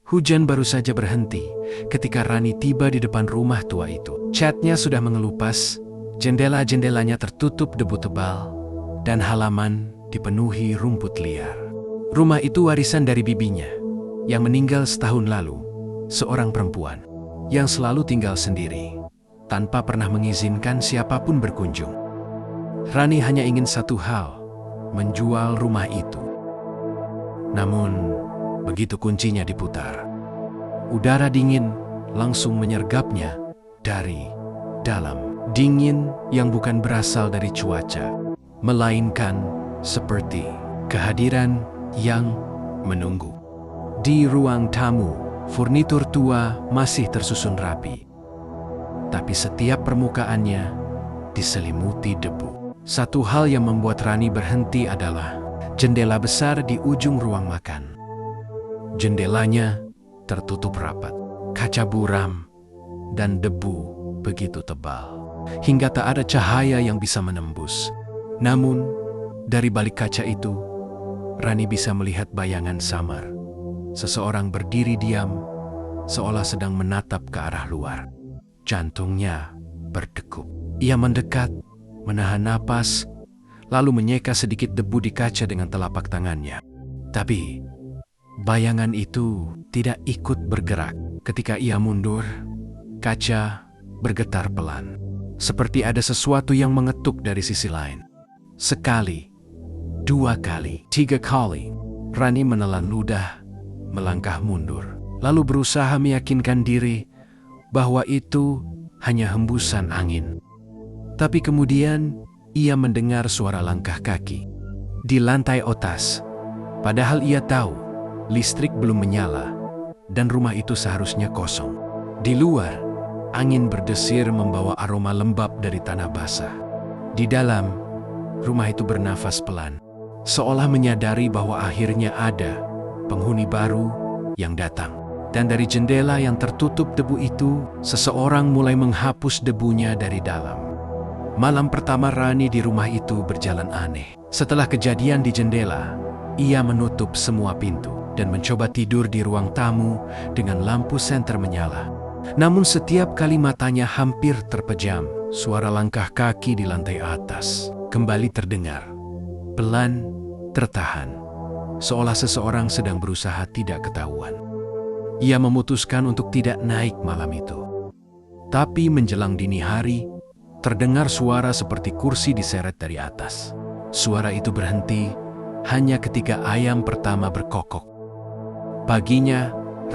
Hujan baru saja berhenti ketika Rani tiba di depan rumah tua itu. Catnya sudah mengelupas, jendela-jendelanya tertutup debu tebal, dan halaman dipenuhi rumput liar. Rumah itu warisan dari bibinya, yang meninggal setahun lalu, seorang perempuan yang selalu tinggal sendiri, tanpa pernah mengizinkan siapapun berkunjung. Rani hanya ingin satu hal, menjual rumah itu. Namun, begitu kuncinya diputar, udara dingin langsung menyergapnya dari dalam. Dingin yang bukan berasal dari cuaca, melainkan seperti kehadiran yang menunggu. Di ruang tamu, furnitur tua masih tersusun rapi, tapi setiap permukaannya diselimuti debu. Satu hal yang membuat Rani berhenti adalah jendela besar di ujung ruang makan. Jendelanya tertutup rapat, kaca buram, dan debu begitu tebal, hingga tak ada cahaya yang bisa menembus. Namun, dari balik kaca itu, Rani bisa melihat bayangan samar. Seseorang berdiri diam, seolah sedang menatap ke arah luar. Jantungnya berdegup. Ia mendekat, menahan napas, lalu menyeka sedikit debu di kaca dengan telapak tangannya. Tapi, bayangan itu tidak ikut bergerak. Ketika ia mundur, kaca bergetar pelan, seperti ada sesuatu yang mengetuk dari sisi lain. Sekali, dua kali, tiga kali, Rani menelan ludah, melangkah mundur, lalu berusaha meyakinkan diri bahwa itu hanya hembusan angin. Tapi kemudian ia mendengar suara langkah kaki di lantai atas. Padahal ia tahu listrik belum menyala dan rumah itu seharusnya kosong. Di luar, angin berdesir membawa aroma lembab dari tanah basah. Di dalam, rumah itu bernafas pelan, seolah menyadari bahwa akhirnya ada penghuni baru yang datang. Dan dari jendela yang tertutup debu itu, seseorang mulai menghapus debunya dari dalam. Malam pertama Rani di rumah itu berjalan aneh. Setelah kejadian di jendela, ia menutup semua pintu dan mencoba tidur di ruang tamu dengan lampu senter menyala. Namun setiap kali matanya hampir terpejam, suara langkah kaki di lantai atas kembali terdengar. Pelan, tertahan, seolah seseorang sedang berusaha tidak ketahuan. Ia memutuskan untuk tidak naik malam itu. Tapi menjelang dini hari, terdengar suara seperti kursi diseret dari atas. Suara itu berhenti hanya ketika ayam pertama berkokok. Paginya,